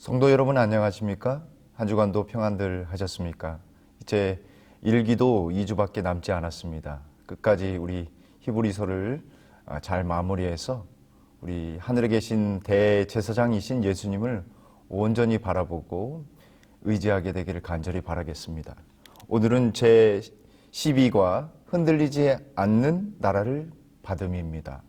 성도 여러분 안녕하십니까? 한 주간도 평안들 하셨습니까? 이제 일기도 2주밖에 남지 않았습니다. 끝까지 우리 히브리서를 잘 마무리해서 우리 하늘에 계신 대제사장이신 예수님을 온전히 바라보고 의지하게 되기를 간절히 바라겠습니다. 오늘은 제 12과 흔들리지 않는 나라를 받음입니다.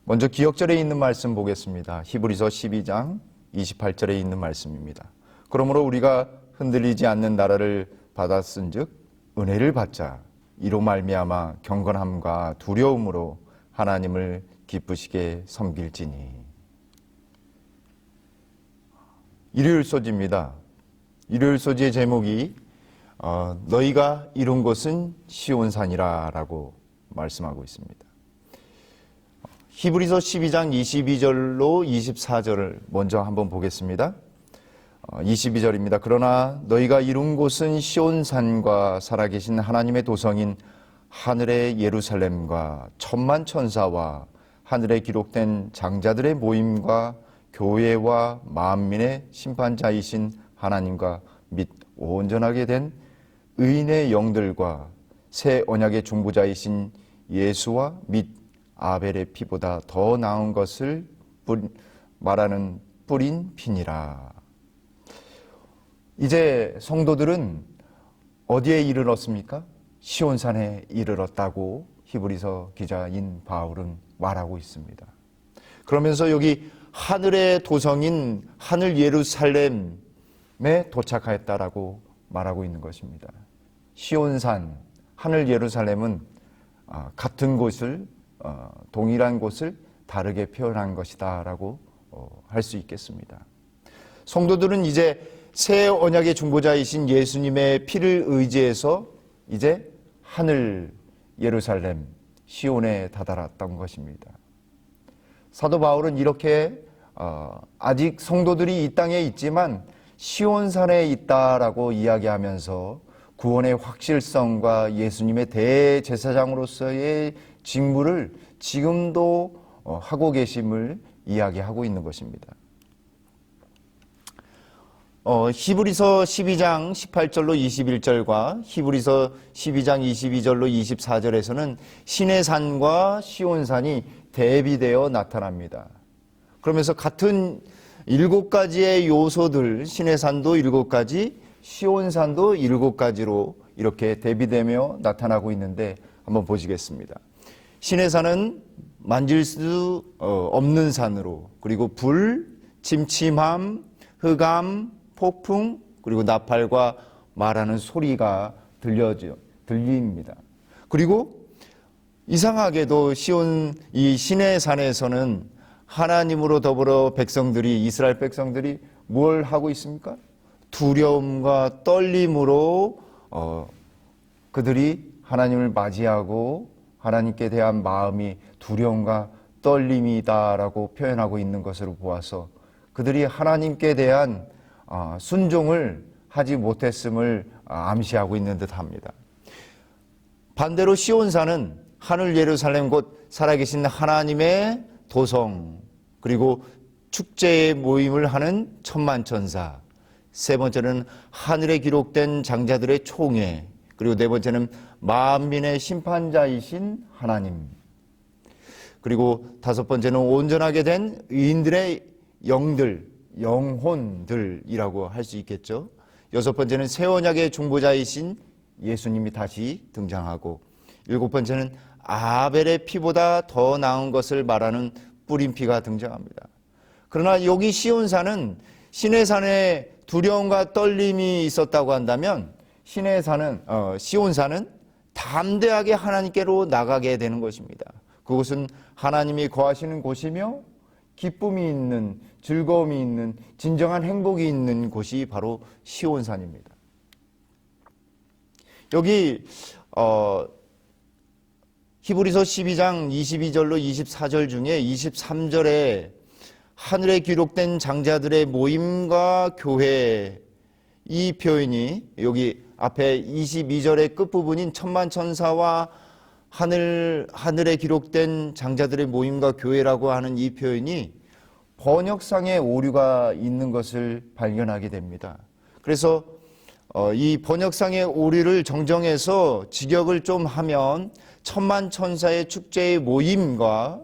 먼저 기억절에 있는 말씀 보겠습니다. 히브리서 12장 28절에 있는 말씀입니다. 그러므로 우리가 흔들리지 않는 나라를 받았은즉 은혜를 받자. 이로 말미암아 경건함과 두려움으로 하나님을 기쁘시게 섬길지니. 일요일 소지입니다. 일요일 소지의 제목이 너희가 이룬 곳은 시온산이라 라고 말씀하고 있습니다. 히브리서 12장 22절로 24절을 먼저 한번 보겠습니다. 22절입니다. 그러나 너희가 이룬 곳은 시온산과 살아계신 하나님의 도성인 하늘의 예루살렘과 천만 천사와 하늘에 기록된 장자들의 모임과 교회와 만민의 심판자이신 하나님과 및 온전하게 된 의인의 영들과 새 언약의 중보자이신 예수와 및 아벨의 피보다 더 나은 것을 말하는 뿌린 피니라. 이제 성도들은 어디에 이르렀습니까? 시온산에 이르렀다고 히브리서 기자인 바울은 말하고 있습니다. 그러면서 여기 하늘의 도성인 하늘 예루살렘에 도착하였다라고 말하고 있는 것입니다. 시온산, 하늘 예루살렘은 같은 곳을 동일한 곳을 다르게 표현한 것이다 라고 할 수 있겠습니다. 성도들은 이제 새 언약의 중보자이신 예수님의 피를 의지해서 이제 하늘 예루살렘 시온에 다다랐던 것입니다. 사도 바울은 이렇게 아직 성도들이 이 땅에 있지만 시온산에 있다라고 이야기하면서 구원의 확실성과 예수님의 대제사장으로서의 직무를 지금도 하고 계심을 이야기하고 있는 것입니다. 히브리서 12장 18절로 21절과 히브리서 12장 22절로 24절에서는 신의 산과 시온산이 대비되어 나타납니다. 그러면서 같은 7가지의 요소들, 신의 산도 7가지, 시온산도 7가지로 이렇게 대비되며 나타나고 있는데 한번 보시겠습니다. 신의 산은 만질 수 없는 산으로, 그리고 불, 침침함, 흑암, 폭풍, 그리고 나팔과 말하는 소리가 들립니다. 그리고 이상하게도 이 신의 산에서는 하나님으로 더불어 이스라엘 백성들이 뭘 하고 있습니까? 두려움과 떨림으로 그들이 하나님을 맞이하고 하나님께 대한 마음이 두려움과 떨림이다라고 표현하고 있는 것으로 보아서 그들이 하나님께 대한 순종을 하지 못했음을 암시하고 있는 듯합니다. 반대로 시온산은 하늘 예루살렘 곧 살아계신 하나님의 도성, 그리고 축제의 모임을 하는 천만천사, 세 번째는 하늘에 기록된 장자들의 총회, 그리고 네 번째는 만민의 심판자이신 하나님, 그리고 다섯 번째는 온전하게 된 의인들의 영혼들이라고 할 수 있겠죠. 여섯 번째는 새 언약의 중보자이신 예수님이 다시 등장하고, 일곱 번째는 아벨의 피보다 더 나은 것을 말하는 뿌린 피가 등장합니다. 그러나 여기 시온산은 신의 산에 두려움과 떨림이 있었다고 한다면 시온산은 담대하게 하나님께로 나가게 되는 것입니다. 그곳은 하나님이 거하시는 곳이며 기쁨이 있는, 즐거움이 있는, 진정한 행복이 있는 곳이 바로 시온산입니다. 여기 히브리서 12장 22절로 24절 중에 23절에 하늘에 기록된 장자들의 모임과 교회, 이 표현이 여기 앞에 22절의 끝부분인 천만천사와 하늘에 기록된 장자들의 모임과 교회라고 하는 이 표현이 번역상의 오류가 있는 것을 발견하게 됩니다. 그래서 이 번역상의 오류를 정정해서 직역을 좀 하면 천만천사의 축제의 모임과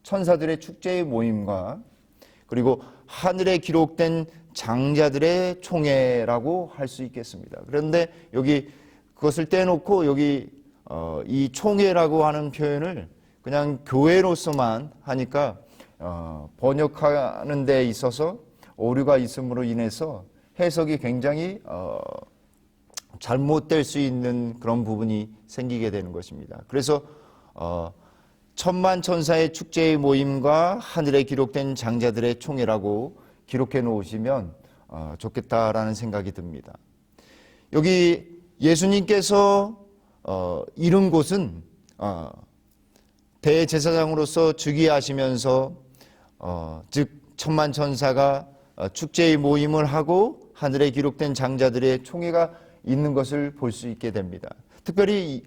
천사들의 축제의 모임과 그리고 하늘에 기록된 장자들의 총회라고 할 수 있겠습니다. 그런데 여기 그것을 떼놓고 여기 이 총회라고 하는 표현을 그냥 교회로서만 하니까 번역하는 데 있어서 오류가 있음으로 인해서 해석이 굉장히 잘못될 수 있는 그런 부분이 생기게 되는 것입니다. 그래서 천만천사의 축제의 모임과 하늘에 기록된 장자들의 총회라고 기록해 놓으시면 좋겠다라는 생각이 듭니다. 여기 예수님께서 이른 곳은 대제사장으로서 즉위하시면서 즉 천만천사가 축제의 모임을 하고 하늘에 기록된 장자들의 총회가 있는 것을 볼 수 있게 됩니다. 특별히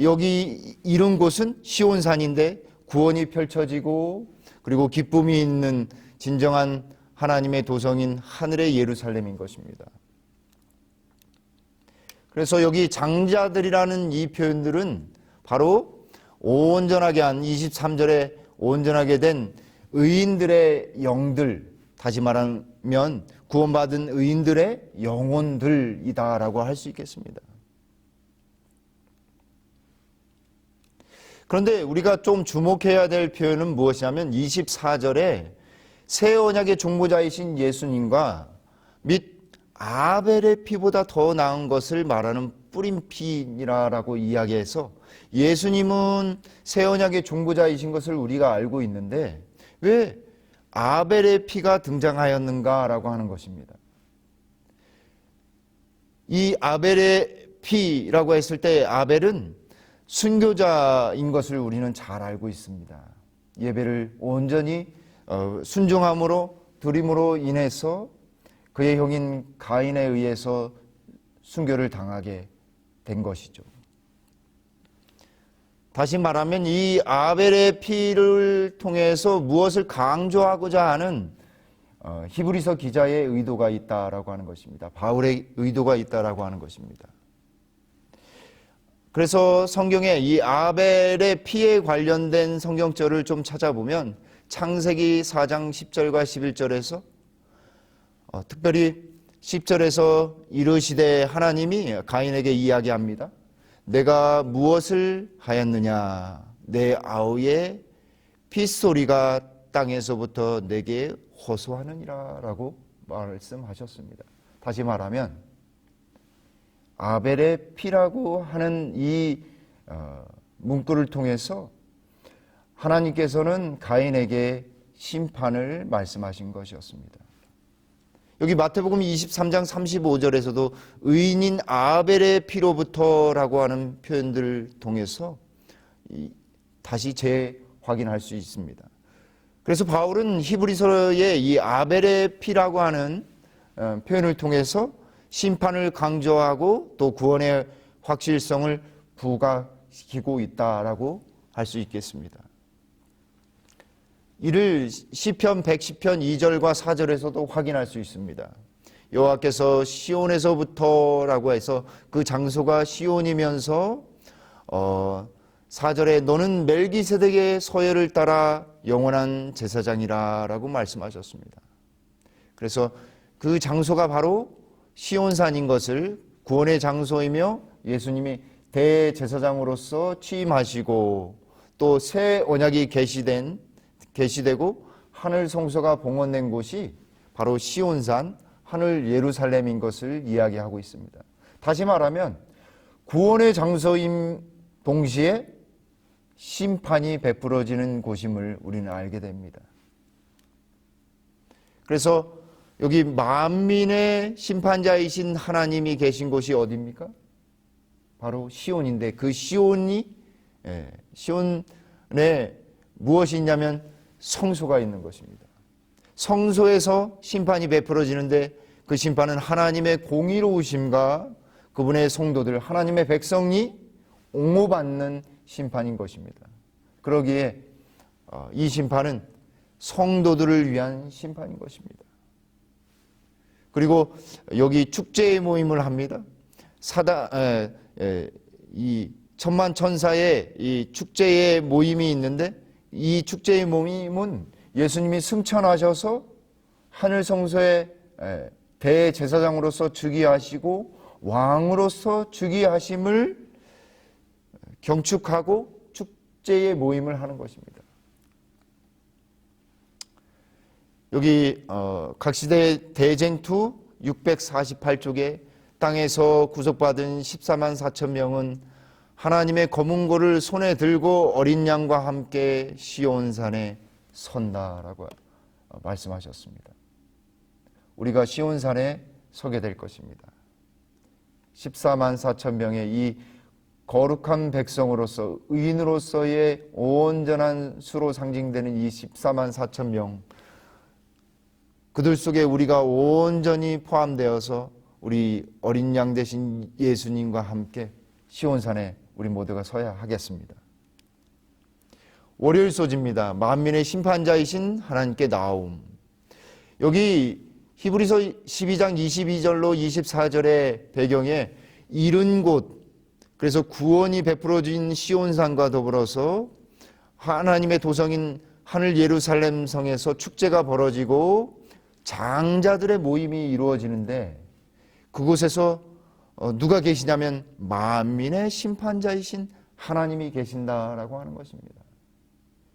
여기 이른 곳은 시온산인데 구원이 펼쳐지고 그리고 기쁨이 있는 진정한 하나님의 도성인 하늘의 예루살렘인 것입니다. 그래서 여기 장자들이라는 이 표현들은 바로 온전하게 한 23절에 온전하게 된 의인들의 영들, 다시 말하면 구원받은 의인들의 영혼들이다라고 할 수 있겠습니다. 그런데 우리가 좀 주목해야 될 표현은 무엇이냐면 24절에 새 언약의 중보자이신 예수님과 및 아벨의 피보다 더 나은 것을 말하는 뿌린 피라고 이야기해서 예수님은 새 언약의 중보자이신 것을 우리가 알고 있는데 왜 아벨의 피가 등장하였는가라고 하는 것입니다. 이 아벨의 피라고 했을 때 아벨은 순교자인 것을 우리는 잘 알고 있습니다. 예배를 온전히 순종함으로 드림으로 인해서 그의 형인 가인에 의해서 순교를 당하게 된 것이죠. 다시 말하면 이 아벨의 피를 통해서 무엇을 강조하고자 하는 히브리서 기자의 의도가 있다라고 하는 것입니다. 바울의 의도가 있다라고 하는 것입니다. 그래서 성경에 이 아벨의 피에 관련된 성경절을 좀 찾아보면 창세기 4장 10절과 11절에서 특별히 10절에서 이르시되 하나님이 가인에게 이야기합니다. 내가 무엇을 하였느냐? 내 아우의 핏소리가 땅에서부터 내게 호소하느니라 라고 말씀하셨습니다. 다시 말하면 아벨의 피라고 하는 이 문구를 통해서 하나님께서는 가인에게 심판을 말씀하신 것이었습니다. 여기 마태복음 23장 35절에서도 의인인 아벨의 피로부터라고 하는 표현들을 통해서 다시 재확인할 수 있습니다. 그래서 바울은 히브리서의 이 아벨의 피라고 하는 표현을 통해서 심판을 강조하고 또 구원의 확실성을 부각시키고 있다라고 할 수 있겠습니다. 이를 시편 110편 2절과 4절에서도 확인할 수 있습니다. 여호와께서 시온에서부터라고 해서 그 장소가 시온이면서 4절에 너는 멜기세덱의 서열을 따라 영원한 제사장이라 라고 말씀하셨습니다. 그래서 그 장소가 바로 시온산인 것을 구원의 장소이며 예수님이 대제사장으로서 취임하시고 또 새 언약이 계시되고 하늘 성소가 봉헌된 곳이 바로 시온산 하늘 예루살렘인 것을 이야기하고 있습니다. 다시 말하면 구원의 장소임 동시에 심판이 베풀어지는 곳임을 우리는 알게 됩니다. 그래서 여기 만민의 심판자이신 하나님이 계신 곳이 어디입니까? 바로 시온인데 그 시온에 무엇이 있냐면 성소가 있는 것입니다. 성소에서 심판이 베풀어지는데 그 심판은 하나님의 공의로우심과 그분의 성도들, 하나님의 백성이 옹호받는 심판인 것입니다. 그러기에 이 심판은 성도들을 위한 심판인 것입니다. 그리고 여기 축제의 모임을 합니다. 이 천만 천사의 이 축제의 모임이 있는데, 이 축제의 모임은 예수님이 승천하셔서 하늘 성소에 대제사장으로서 즉위하시고 왕으로서 즉위하심을 경축하고 축제의 모임을 하는 것입니다. 여기 각시대 대쟁투 648쪽에 땅에서 구속받은 14만 4천 명은 하나님의 검은고를 손에 들고 어린 양과 함께 시온산에 선다라고 말씀하셨습니다. 우리가 시온산에 서게 될 것입니다. 14만 4천 명의 이 거룩한 백성으로서, 의인으로서의 온전한 수로 상징되는 이 14만 4천 명, 그들 속에 우리가 온전히 포함되어서 우리 어린 양 되신 예수님과 함께 시온산에 우리 모두가 서야 하겠습니다. 월요일 소지입니다. 만민의 심판자이신 하나님께 나옴. 여기 히브리서 12장 22절로 24절의 배경에 이른 곳, 그래서 구원이 베풀어진 시온산과 더불어서 하나님의 도성인 하늘 예루살렘 성에서 축제가 벌어지고 장자들의 모임이 이루어지는데, 그곳에서 누가 계시냐면 만민의 심판자이신 하나님이 계신다라고 하는 것입니다.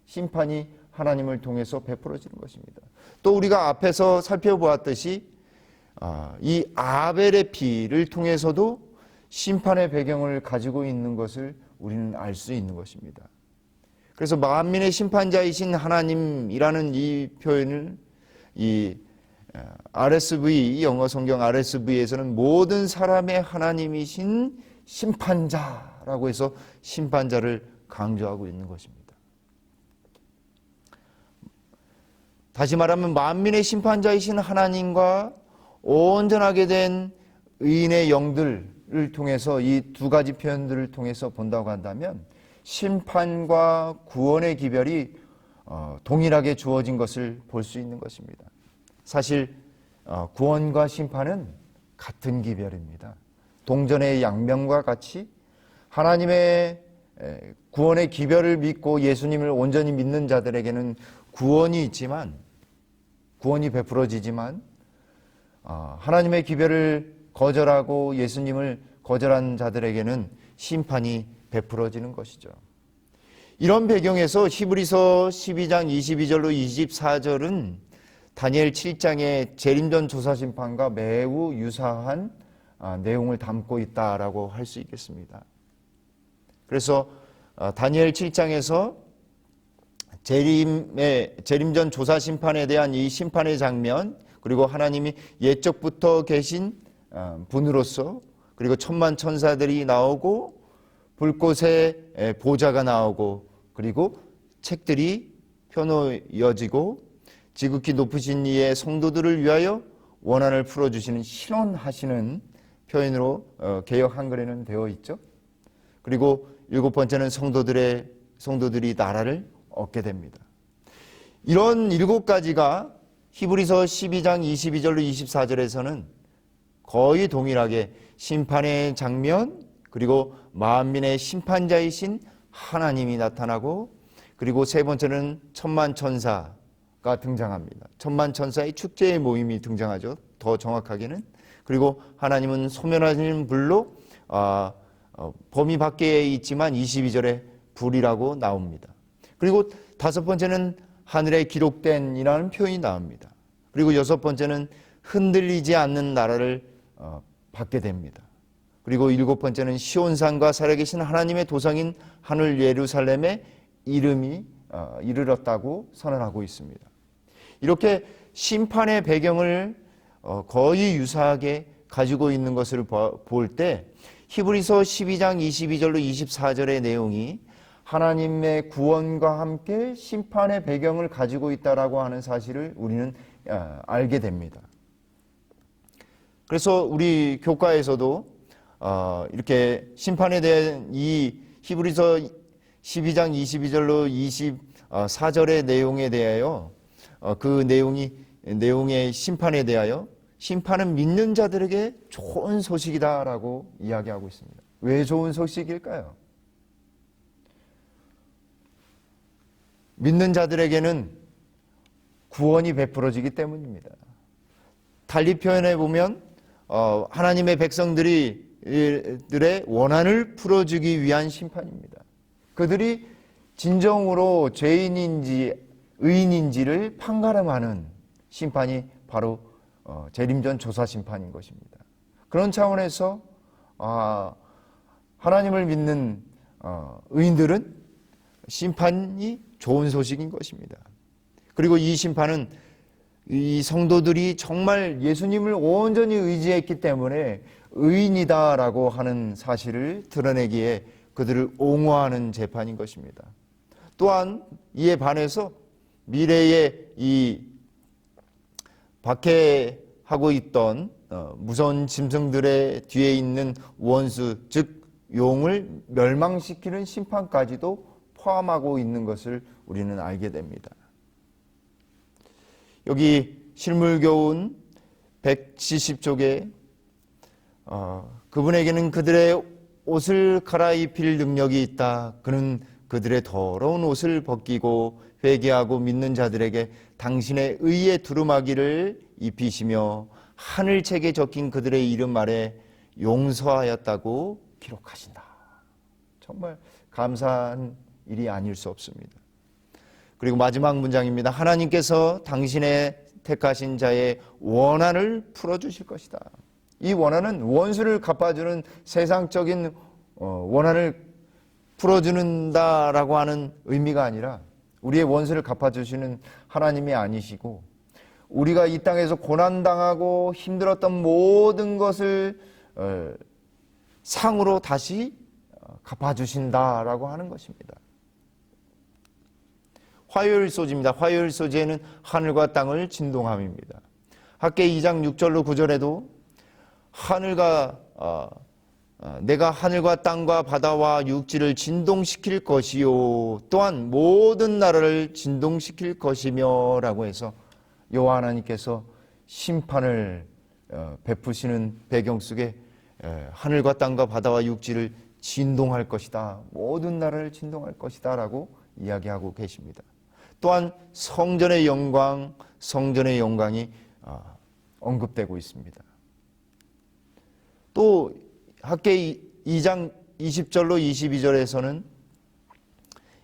심판이 하나님을 통해서 베풀어지는 것입니다. 또 우리가 앞에서 살펴보았듯이 이 아벨의 피를 통해서도 심판의 배경을 가지고 있는 것을 우리는 알 수 있는 것입니다. 그래서 만민의 심판자이신 하나님이라는 이 표현을 이 RSV, 영어 성경 RSV에서는 모든 사람의 하나님이신 심판자라고 해서 심판자를 강조하고 있는 것입니다. 다시 말하면 만민의 심판자이신 하나님과 온전하게 된 의인의 영들을 통해서, 이 두 가지 표현들을 통해서 본다고 한다면 심판과 구원의 기별이 동일하게 주어진 것을 볼 수 있는 것입니다. 사실 구원과 심판은 같은 기별입니다. 동전의 양면과 같이 하나님의 구원의 기별을 믿고 예수님을 온전히 믿는 자들에게는 구원이 있지만, 구원이 베풀어지지만 하나님의 기별을 거절하고 예수님을 거절한 자들에게는 심판이 베풀어지는 것이죠. 이런 배경에서 히브리서 12장 22절로 24절은 다니엘 7장의 재림전 조사심판과 매우 유사한 내용을 담고 있다라고 할 수 있겠습니다. 그래서 다니엘 7장에서 재림전 조사심판에 대한 이 심판의 장면, 그리고 하나님이 옛적부터 계신 분으로서, 그리고 천만 천사들이 나오고 불꽃의 보좌가 나오고, 그리고 책들이 펴놓여지고 지극히 높으신 이의 성도들을 위하여 원한을 풀어주시는 신원하시는 표현으로 개역 한글에는 되어 있죠. 그리고 일곱 번째는 성도들이 나라를 얻게 됩니다. 이런 일곱 가지가 히브리서 12장 22절로 24절에서는 거의 동일하게 심판의 장면, 그리고 만민의 심판자이신 하나님이 나타나고, 그리고 세 번째는 천만 천사가 등장합니다. 천만 천사의 축제의 모임이 등장하죠. 더 정확하게는. 그리고 하나님은 소멸하는 불로 범위 밖에 있지만 22절에 불이라고 나옵니다. 그리고 다섯 번째는 하늘에 기록된 이라는 표현이 나옵니다. 그리고 여섯 번째는 흔들리지 않는 나라를 받게 됩니다. 그리고 일곱 번째는 시온산과 살아계신 하나님의 도성인 하늘 예루살렘의 이름이 이르렀다고 선언하고 있습니다. 이렇게 심판의 배경을 거의 유사하게 가지고 있는 것을 볼 때 히브리서 12장 22절로 24절의 내용이 하나님의 구원과 함께 심판의 배경을 가지고 있다라고 하는 사실을 우리는 알게 됩니다. 그래서 우리 교과에서도 이렇게 심판에 대한 이 히브리서 12장 22절로 24절의 내용에 대하여 그 내용의 심판에 대하여 심판은 믿는 자들에게 좋은 소식이다라고 이야기하고 있습니다. 왜 좋은 소식일까요? 믿는 자들에게는 구원이 베풀어지기 때문입니다. 달리 표현해 보면 하나님의 백성들의 원한을 풀어주기 위한 심판입니다. 그들이 진정으로 죄인인지 의인인지를 판가름하는 심판이 바로 재림전 조사 심판인 것입니다. 그런 차원에서 하나님을 믿는 의인들은 심판이 좋은 소식인 것입니다. 그리고 이 심판은 이 성도들이 정말 예수님을 온전히 의지했기 때문에 의인이다라고 하는 사실을 드러내기에 그들을 옹호하는 재판인 것입니다. 또한 이에 반해서 미래에 이 박해하고 있던 무서운 짐승들의 뒤에 있는 원수, 즉 용을 멸망시키는 심판까지도 포함하고 있는 것을 우리는 알게 됩니다. 여기 실물교훈 170쪽에 그분에게는 그들의 옷을 갈아입힐 능력이 있다. 그는 그들의 더러운 옷을 벗기고 회개하고 믿는 자들에게 당신의 의의 두루마기를 입히시며 하늘책에 적힌 그들의 이름 아래 용서하였다고 기록하신다. 정말 감사한 일이 아닐 수 없습니다. 그리고 마지막 문장입니다. 하나님께서 당신의 택하신 자의 원한을 풀어주실 것이다. 이 원한은 원수를 갚아주는 세상적인 원한을 풀어주는다라고 하는 의미가 아니라 우리의 원수를 갚아주시는 하나님이 아니시고 우리가 이 땅에서 고난당하고 힘들었던 모든 것을 상으로 다시 갚아주신다라고 하는 것입니다. 화요일 소지입니다. 화요일 소지에는 하늘과 땅을 진동함입니다. 학계 2장 6절로 9절에도 내가 하늘과 땅과 바다와 육지를 진동시킬 것이요 또한 모든 나라를 진동시킬 것이며 라고 해서 여호와 하나님께서 심판을 베푸시는 배경 속에 하늘과 땅과 바다와 육지를 진동할 것이다. 모든 나라를 진동할 것이다 라고 이야기하고 계십니다. 또한 성전의 영광이 언급되고 있습니다. 또 학계 2장 20절로 22절에서는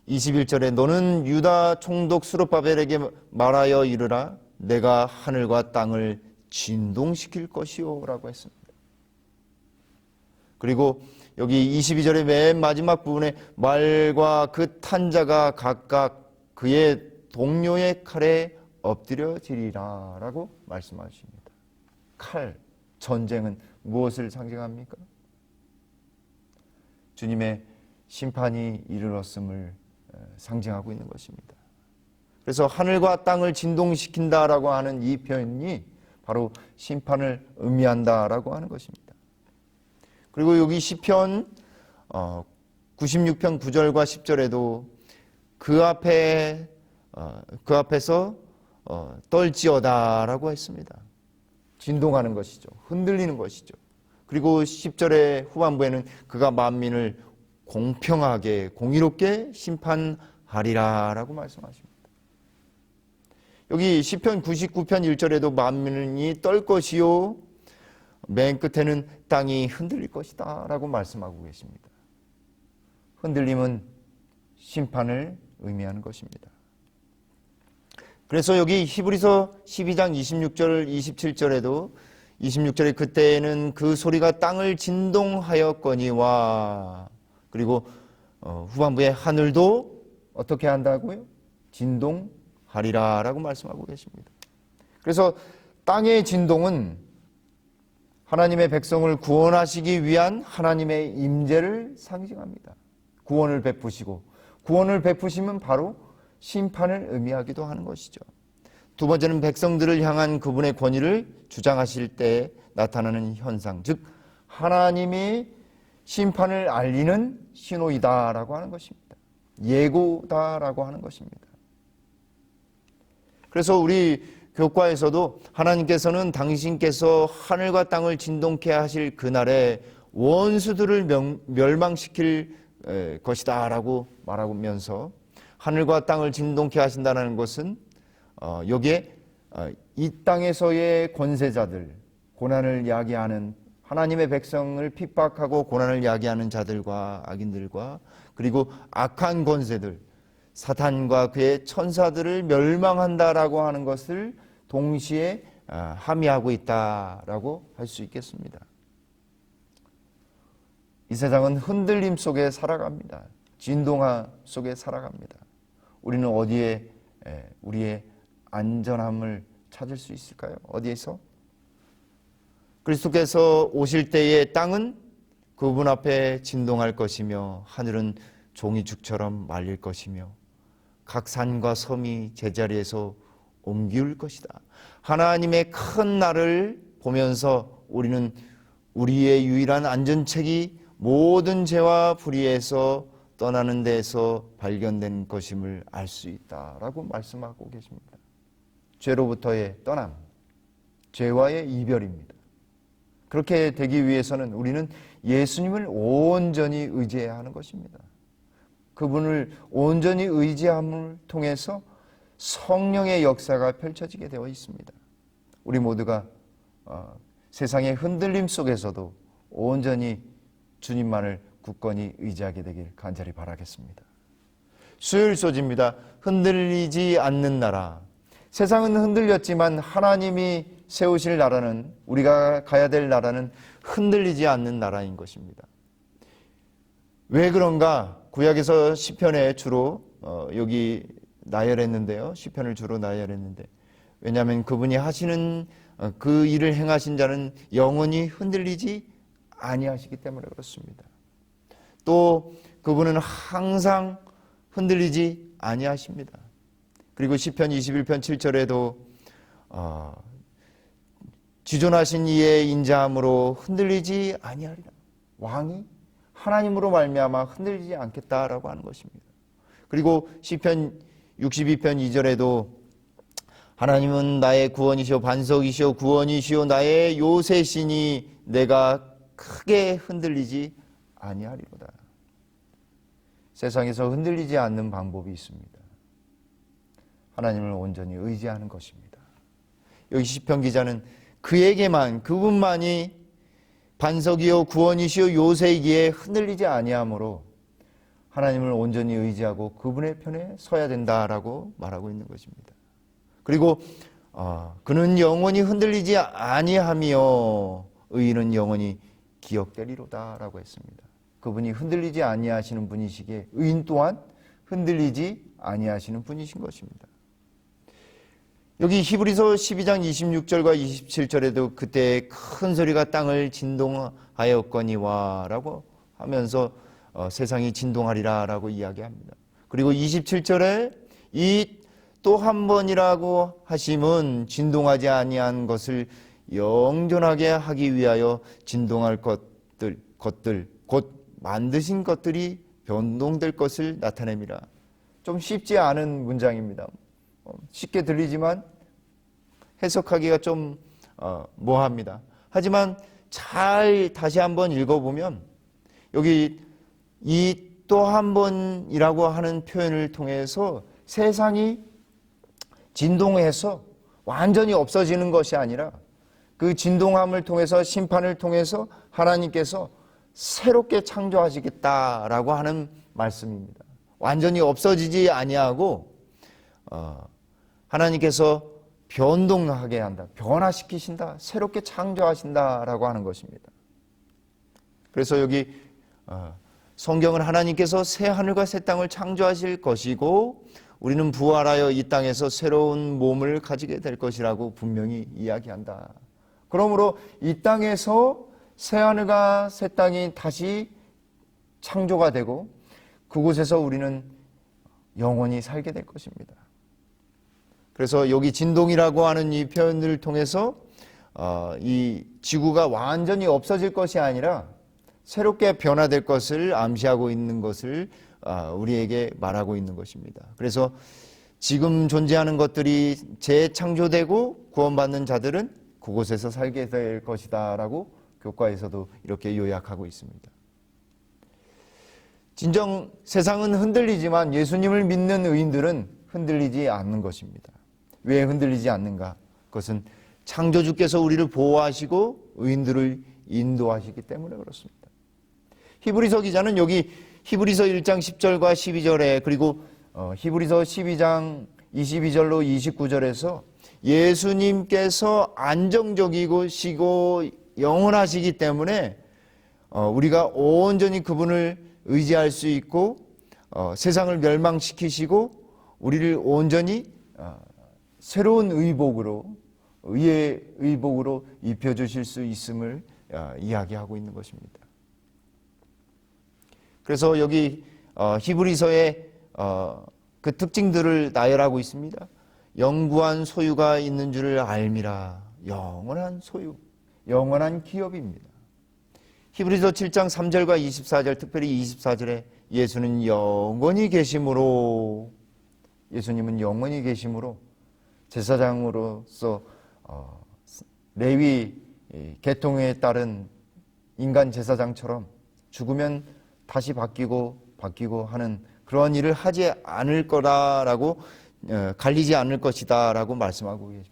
21절에 너는 유다 총독 스룹바벨에게 말하여 이르라 내가 하늘과 땅을 진동시킬 것이요 라고 했습니다. 그리고 여기 22절의 맨 마지막 부분에 말과 그 탄 자가 각각 그의 동료의 칼에 엎드려지리라 라고 말씀하십니다. 칼, 전쟁은 무엇을 상징합니까? 주님의 심판이 이르렀음을 상징하고 있는 것입니다. 그래서 하늘과 땅을 진동시킨다라고 하는 이 표현이 바로 심판을 의미한다라고 하는 것입니다. 그리고 여기 시편 96편 9절과 10절에도 그 앞에서 떨지어다라고 했습니다. 진동하는 것이죠. 흔들리는 것이죠. 그리고 10절의 후반부에는 그가 만민을 공평하게 공의롭게 심판하리라라고 말씀하십니다. 여기 시편 99편 1절에도 만민이 떨 것이요 맨 끝에는 땅이 흔들릴 것이다 라고 말씀하고 계십니다. 흔들림은 심판을 의미하는 것입니다. 그래서 여기 히브리서 12장 26절 27절에도 26절에 그때에는 그 소리가 땅을 진동하였거니와 그리고 후반부에 하늘도 어떻게 한다고요? 진동하리라 라고 말씀하고 계십니다. 그래서 땅의 진동은 하나님의 백성을 구원하시기 위한 하나님의 임재를 상징합니다. 구원을 베푸시면 바로 심판을 의미하기도 하는 것이죠. 두 번째는 백성들을 향한 그분의 권위를 주장하실 때 나타나는 현상, 즉 하나님이 심판을 알리는 신호이다라고 하는 것입니다. 예고다라고 하는 것입니다. 그래서 우리 교과에서도 하나님께서는 당신께서 하늘과 땅을 진동케 하실 그날에 원수들을 멸망시킬 것이다 라고 말하면서 하늘과 땅을 진동케 하신다는 것은 여기에 이 땅에서의 권세자들, 고난을 야기하는 하나님의 백성을 핍박하고 고난을 야기하는 자들과 악인들과 그리고 악한 권세들, 사탄과 그의 천사들을 멸망한다라고 하는 것을 동시에 함의하고 있다라고 할 수 있겠습니다. 이 세상은 흔들림 속에 살아갑니다. 진동화 속에 살아갑니다. 우리는 어디에 우리의 안전함을 찾을 수 있을까요? 어디에서? 그리스도께서 오실 때의 땅은 그분 앞에 진동할 것이며 하늘은 종이죽처럼 말릴 것이며 각 산과 섬이 제자리에서 옮기울 것이다. 하나님의 큰 날을 보면서 우리는 우리의 유일한 안전책이 모든 죄와 불의에서 떠나는 데에서 발견된 것임을 알 수 있다라고 말씀하고 계십니다. 죄로부터의 떠남, 죄와의 이별입니다. 그렇게 되기 위해서는 우리는 예수님을 온전히 의지해야 하는 것입니다. 그분을 온전히 의지함을 통해서 성령의 역사가 펼쳐지게 되어 있습니다. 우리 모두가 세상의 흔들림 속에서도 온전히 주님만을 굳건히 의지하게 되길 간절히 바라겠습니다. 수요일 소지입니다. 흔들리지 않는 나라. 세상은 흔들렸지만 하나님이 세우실 나라는, 우리가 가야 될 나라는 흔들리지 않는 나라인 것입니다. 왜 그런가? 구약에서 시편에 주로 여기 나열했는데요. 시편을 주로 나열했는데, 왜냐하면 그분이 하시는 그 일을 행하신 자는 영원히 흔들리지 아니하시기 때문에 그렇습니다. 또 그분은 항상 흔들리지 아니하십니다. 그리고 시편 21편 7절에도 지존하신 이의 인자함으로 흔들리지 아니하리라. 왕이 하나님으로 말미암아 흔들리지 않겠다라고 하는 것입니다. 그리고 시편 62편 2절에도 하나님은 나의 구원이시오 반석이시오 구원이시오 나의 요새시니 내가 크게 흔들리지 아니하리로다. 세상에서 흔들리지 않는 방법이 있습니다. 하나님을 온전히 의지하는 것입니다. 여기 시편 기자는 그에게만, 그분만이 반석이요 구원이시요 요새이기에 흔들리지 아니하므로 하나님을 온전히 의지하고 그분의 편에 서야 된다라고 말하고 있는 것입니다. 그리고 그는 영원히 흔들리지 아니하며 의인은 영원히 기억되리로다라고 했습니다. 그분이 흔들리지 아니하시는 분이시기에 의인 또한 흔들리지 아니하시는 분이신 것입니다. 여기 히브리서 12장 26절과 27절에도 그때 큰 소리가 땅을 진동하였거니와 라고 하면서 세상이 진동하리라 라고 이야기합니다. 그리고 27절에 이 또 한 번이라고 하심은 진동하지 아니한 것을 영존하게 하기 위하여 진동할 것들 곧 만드신 것들이 변동될 것을 나타냅니다. 좀 쉽지 않은 문장입니다. 쉽게 들리지만 해석하기가 좀 모호합니다. 하지만 잘 다시 한번 읽어보면 여기 이 또 한 번이라고 하는 표현을 통해서 세상이 진동해서 완전히 없어지는 것이 아니라 그 진동함을 통해서 심판을 통해서 하나님께서 새롭게 창조하시겠다라고 하는 말씀입니다. 완전히 없어지지 아니하고 하나님께서 변동하게 한다, 변화시키신다, 새롭게 창조하신다라고 하는 것입니다. 그래서 여기 성경은 하나님께서 새 하늘과 새 땅을 창조하실 것이고 우리는 부활하여 이 땅에서 새로운 몸을 가지게 될 것이라고 분명히 이야기한다. 그러므로 이 땅에서 새 하늘과 새 땅이 다시 창조가 되고 그곳에서 우리는 영원히 살게 될 것입니다. 그래서 여기 진동이라고 하는 이 표현을 통해서 이 지구가 완전히 없어질 것이 아니라 새롭게 변화될 것을 암시하고 있는 것을 우리에게 말하고 있는 것입니다. 그래서 지금 존재하는 것들이 재창조되고 구원받는 자들은 그곳에서 살게 될 것이다 라고 교과에서도 이렇게 요약하고 있습니다. 진정 세상은 흔들리지만 예수님을 믿는 의인들은 흔들리지 않는 것입니다. 왜 흔들리지 않는가? 그것은 창조주께서 우리를 보호하시고 의인들을 인도하시기 때문에 그렇습니다. 히브리서 기자는 여기 히브리서 1장 10절과 12절에 그리고 히브리서 12장 22절로 29절에서 예수님께서 안정적이시고 영원하시기 때문에 우리가 온전히 그분을 의지할 수 있고 세상을 멸망시키시고 우리를 온전히 새로운 의복으로 의의 의복으로 입혀주실 수 있음을 이야기하고 있는 것입니다. 그래서 여기 히브리서의 그 특징들을 나열하고 있습니다. 영구한 소유가 있는 줄을 알미라. 영원한 소유, 영원한 기업입니다. 히브리서 7장 3절과 24절, 특별히 24절에 예수는 영원히 계심으로, 예수님은 영원히 계심으로 제사장으로서 레위 계통에 따른 인간 제사장처럼 죽으면 다시 바뀌고 하는 그런 일을 하지 않을 거다라고 갈리지 않을 것이다 라고 말씀하고 계십니다.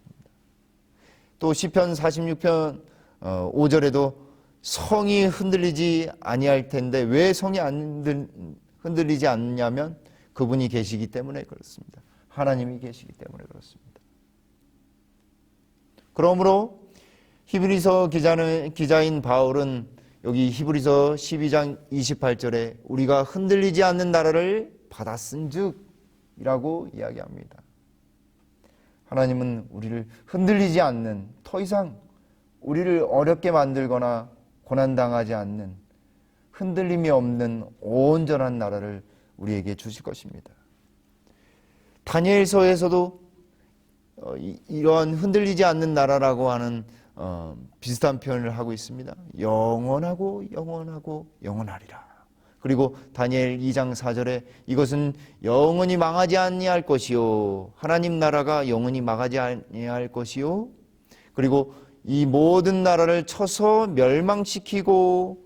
또 시편 46편 5절에도 성이 흔들리지 아니할 텐데 왜 성이 흔들리지 않냐면 그분이 계시기 때문에 그렇습니다. 하나님이 계시기 때문에 그렇습니다. 그러므로 히브리서 기자인 바울은 여기 히브리서 12장 28절에 우리가 흔들리지 않는 나라를 받았은즉 이라고 이야기합니다. 하나님은 우리를 흔들리지 않는, 더 이상 우리를 어렵게 만들거나 고난당하지 않는, 흔들림이 없는 온전한 나라를 우리에게 주실 것입니다. 다니엘서에서도 이러한 흔들리지 않는 나라라고 하는 비슷한 표현을 하고 있습니다. 영원하고 영원하고 영원하리라. 그리고 다니엘 2장 4절에 이것은 영원히 망하지 아니할 것이요 하나님 나라가 영원히 망하지 아니할 것이요 그리고 이 모든 나라를 쳐서 멸망시키고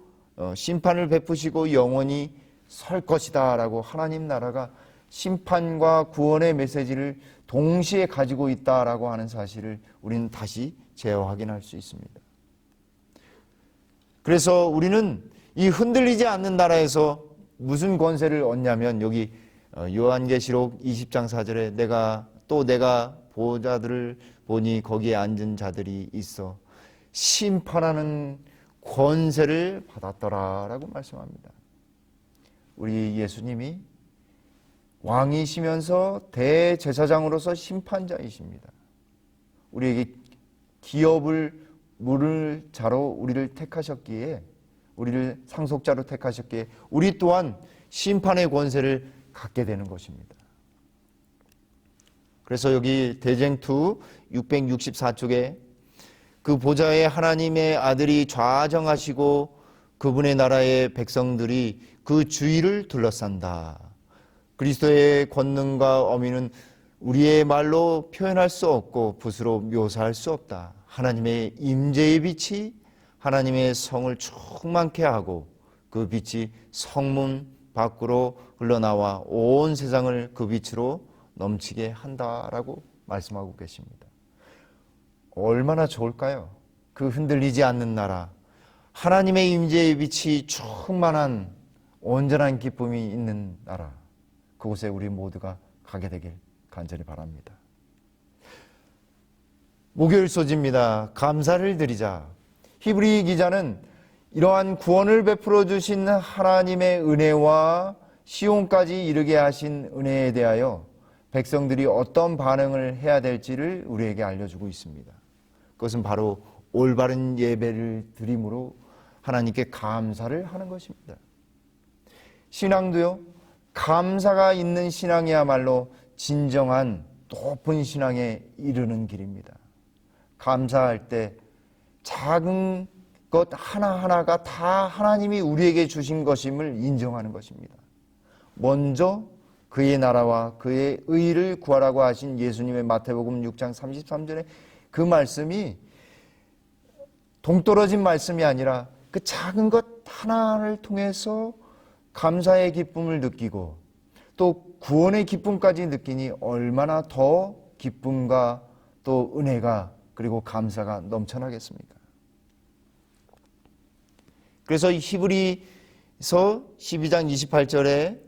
심판을 베푸시고 영원히 설 것이다 라고 하나님 나라가 심판과 구원의 메시지를 동시에 가지고 있다라고 하는 사실을 우리는 다시 재확인할 수 있습니다. 그래서 우리는 이 흔들리지 않는 나라에서 무슨 권세를 얻냐면 여기 요한계시록 20장 4절에 내가 보좌들을 보니 거기에 앉은 자들이 있어 심판하는 권세를 받았더라라고 말씀합니다. 우리 예수님이 왕이시면서 대제사장으로서 심판자이십니다. 우리에게 기업을 물을 자로 우리를 택하셨기에 우리를 상속자로 택하셨기에 우리 또한 심판의 권세를 갖게 되는 것입니다. 그래서 여기 대쟁투 664쪽에 그 보좌에 하나님의 아들이 좌정하시고 그분의 나라의 백성들이 그 주위를 둘러싼다. 그리스도의 권능과 어미는 우리의 말로 표현할 수 없고 붓으로 묘사할 수 없다. 하나님의 임재의 빛이 하나님의 성을 충만케 하고 그 빛이 성문 밖으로 흘러나와 온 세상을 그 빛으로 넘치게 한다라고 말씀하고 계십니다. 얼마나 좋을까요? 그 흔들리지 않는 나라, 하나님의 임재의 빛이 충만한 온전한 기쁨이 있는 나라, 그곳에 우리 모두가 가게 되길 간절히 바랍니다. 목요일 소지입니다. 감사를 드리자. 히브리 기자는 이러한 구원을 베풀어 주신 하나님의 은혜와 시온까지 이르게 하신 은혜에 대하여 백성들이 어떤 반응을 해야 될지를 우리에게 알려주고 있습니다. 그것은 바로 올바른 예배를 드림으로 하나님께 감사를 하는 것입니다. 신앙도요, 감사가 있는 신앙이야말로 진정한 높은 신앙에 이르는 길입니다. 감사할 때 작은 것 하나하나가 다 하나님이 우리에게 주신 것임을 인정하는 것입니다. 먼저 그의 나라와 그의 의를 구하라고 하신 예수님의 마태복음 6장 33절에 그 말씀이 동떨어진 말씀이 아니라 그 작은 것 하나를 통해서 감사의 기쁨을 느끼고 또 구원의 기쁨까지 느끼니 얼마나 더 기쁨과 또 은혜가 그리고 감사가 넘쳐나겠습니까? 그래서 히브리서 12장 28절에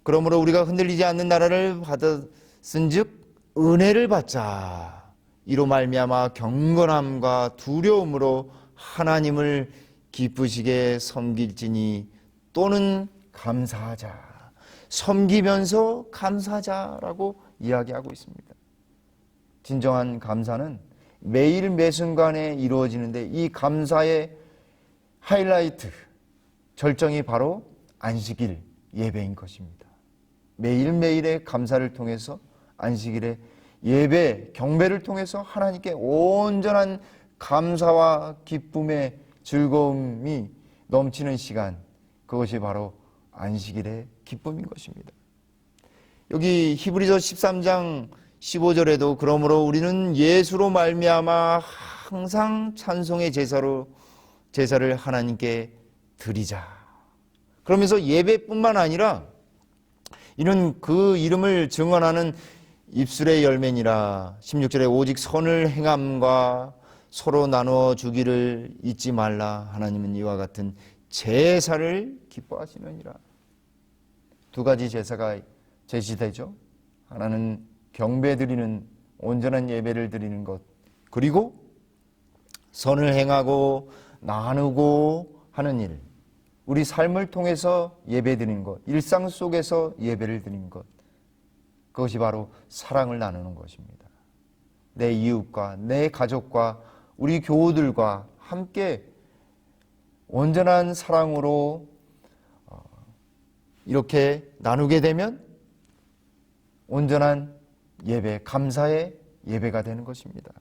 그러므로 우리가 흔들리지 않는 나라를 받았은즉 은혜를 받자. 이로 말미암아 경건함과 두려움으로 하나님을 기쁘시게 섬길지니 또는 감사하자. 섬기면서 감사하자라고 이야기하고 있습니다. 진정한 감사는 매일 매순간에 이루어지는데 이 감사의 하이라이트, 절정이 바로 안식일 예배인 것입니다. 매일매일의 감사를 통해서 안식일의 예배, 경배를 통해서 하나님께 온전한 감사와 기쁨의 즐거움이 넘치는 시간, 그것이 바로 안식일의 기쁨인 것입니다. 여기 히브리서 13장 15절에도 그러므로 우리는 예수로 말미암아 항상 찬송의 제사를 하나님께 드리자. 그러면서 예배뿐만 아니라 이는 그 이름을 증언하는 입술의 열매니라. 16절에 오직 선을 행함과 서로 나누어 주기를 잊지 말라. 하나님은 이와 같은 제사를 기뻐하시느니라. 두 가지 제사가 제시되죠. 하나는 경배 드리는 온전한 예배를 드리는 것, 그리고 선을 행하고 나누고 하는 일, 우리 삶을 통해서 예배 드리는 것, 일상 속에서 예배를 드리는 것, 그것이 바로 사랑을 나누는 것입니다. 내 이웃과 내 가족과 우리 교우들과 함께 온전한 사랑으로 이렇게 나누게 되면 온전한 예배, 감사의 예배가 되는 것입니다.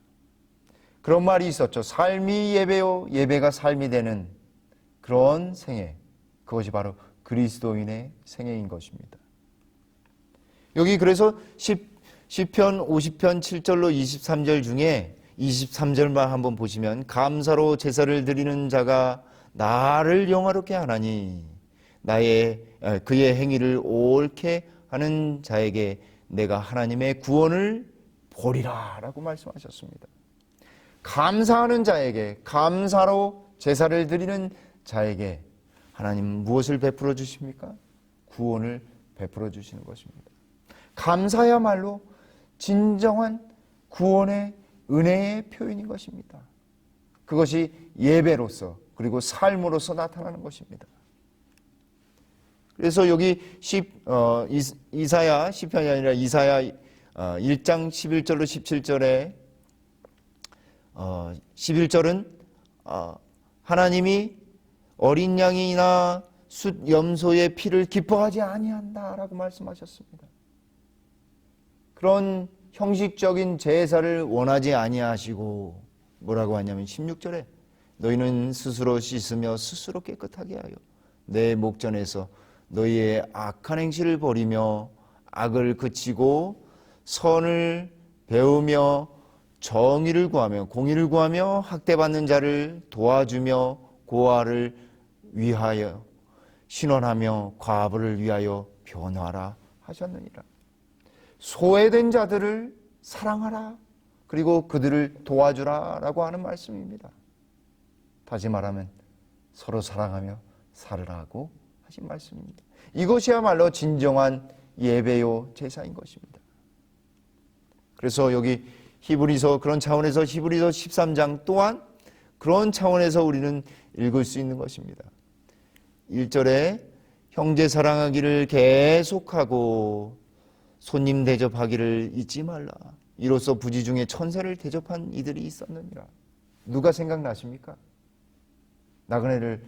그런 말이 있었죠. 삶이 예배요, 예배가 삶이 되는 그런 생애, 그것이 바로 그리스도인의 생애인 것입니다. 여기 그래서 시편 50편 7절로 23절 중에 23절만 한번 보시면 감사로 제사를 드리는 자가 나를 영화롭게 하나니 그의 행위를 옳게 하는 자에게 내가 하나님의 구원을 보리라 라고 말씀하셨습니다. 감사하는 자에게, 감사로 제사를 드리는 자에게 하나님은 무엇을 베풀어 주십니까? 구원을 베풀어 주시는 것입니다. 감사야말로 진정한 구원의 은혜의 표현인 것입니다. 그것이 예배로서 그리고 삶으로서 나타나는 것입니다. 그래서 여기 이사야 시편이 아니라 이사야 1장 11절로 17절에 11절은 하나님이 어린 양이나 숫 염소의 피를 기뻐하지 아니한다라고 말씀하셨습니다. 그런 형식적인 제사를 원하지 아니하시고 뭐라고 하냐면 16절에 너희는 스스로 씻으며 스스로 깨끗하게 하여 내 목전에서 너희의 악한 행실을 버리며 악을 그치고 선을 배우며 정의를 구하며 공의를 구하며 학대받는 자를 도와주며 고아를 위하여 신원하며 과부를 위하여 변화하라 하셨느니라. 소외된 자들을 사랑하라, 그리고 그들을 도와주라 라고 하는 말씀입니다. 다시 말하면 서로 사랑하며 살으라고 하신 말씀입니다. 이것이야말로 진정한 예배요 제사인 것입니다. 그래서 여기 히브리서, 그런 차원에서 히브리서 13장 또한 그런 차원에서 우리는 읽을 수 있는 것입니다. 1절에 형제 사랑하기를 계속하고 손님 대접하기를 잊지 말라. 이로써 부지 중에 천사를 대접한 이들이 있었느니라. 누가 생각나십니까? 나그네를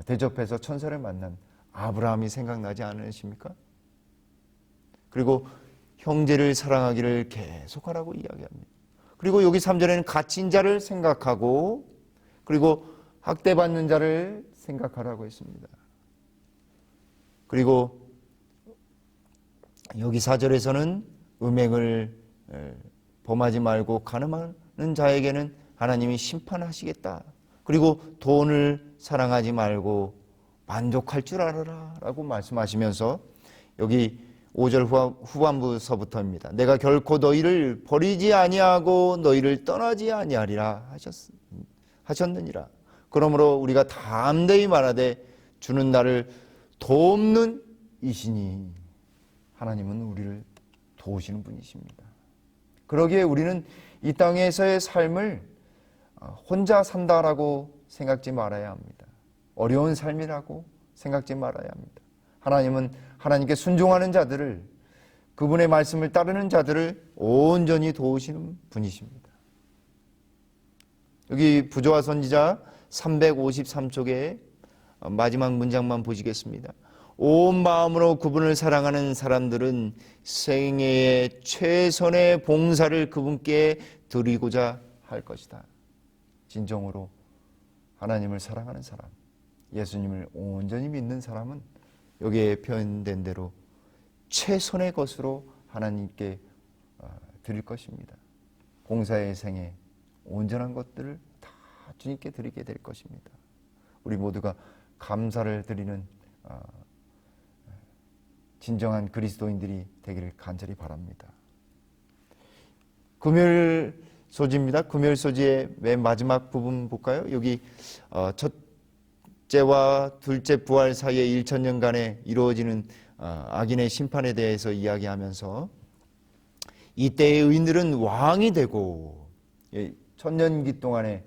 대접해서 천사를 만난 아브라함이 생각나지 않으십니까? 그리고 형제를 사랑하기를 계속하라고 이야기합니다. 그리고 여기 3절에는 갇힌 자를 생각하고 그리고 학대받는 자를 생각하라고 했습니다. 그리고 여기 4절에서는 음행을 범하지 말고 간음하는 자에게는 하나님이 심판하시겠다. 그리고 돈을 사랑하지 말고 만족할 줄 알아라 라고 말씀하시면서 여기 5절 후반부서부터입니다. 내가 결코 너희를 버리지 아니하고 너희를 떠나지 아니하리라 하셨느니라. 그러므로 우리가 담대히 말하되 주는 나를 돕는 이시니 하나님은 우리를 도우시는 분이십니다. 그러기에 우리는 이 땅에서의 삶을 혼자 산다라고 생각지 말아야 합니다. 어려운 삶이라고 생각지 말아야 합니다. 하나님은 하나님께 순종하는 자들을, 그분의 말씀을 따르는 자들을 온전히 도우시는 분이십니다. 여기 부조화 선지자 353쪽에 마지막 문장만 보시겠습니다. 온 마음으로 그분을 사랑하는 사람들은 생애의 최선의 봉사를 그분께 드리고자 할 것이다. 진정으로 하나님을 사랑하는 사람, 예수님을 온전히 믿는 사람은 여기에 표현된 대로 최선의 것으로 하나님께 드릴 것입니다. 봉사의 생애, 온전한 것들을 다 주님께 드리게 될 것입니다. 우리 모두가 감사를 드리는 진정한 그리스도인들이 되기를 간절히 바랍니다. 금요일 소지입니다. 금요일 소지의 맨 마지막 부분 볼까요? 여기 첫째와 둘째 부활 사이에 1,000년간에 이루어지는 악인의 심판에 대해서 이야기하면서 이때의 의인들은 왕이 되고, 천년기 동안에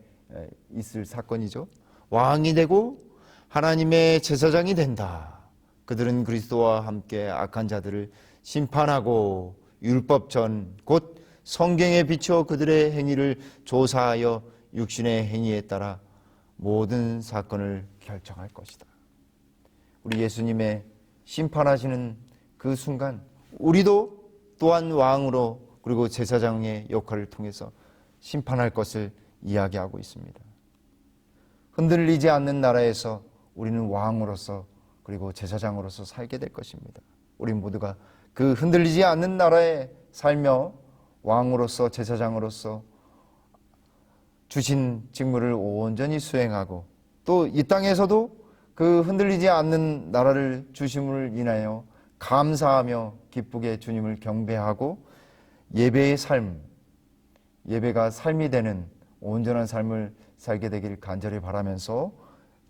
있을 사건이죠. 왕이 되고 하나님의 제사장이 된다. 그들은 그리스도와 함께 악한 자들을 심판하고 율법 전 곧 성경에 비추어 그들의 행위를 조사하여 육신의 행위에 따라 모든 사건을 결정할 것이다. 우리 예수님의 심판하시는 그 순간 우리도 또한 왕으로 그리고 제사장의 역할을 통해서 심판할 것을 이야기하고 있습니다. 흔들리지 않는 나라에서 우리는 왕으로서 그리고 제사장으로서 살게 될 것입니다. 우리 모두가 그 흔들리지 않는 나라에 살며 왕으로서 제사장으로서 주신 직무를 온전히 수행하고 또 이 땅에서도 그 흔들리지 않는 나라를 주심을 인하여 감사하며 기쁘게 주님을 경배하고 예배의 삶, 예배가 삶이 되는 온전한 삶을 살게 되길 간절히 바라면서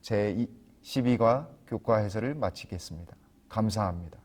제 12과 교과 해설을 마치겠습니다. 감사합니다.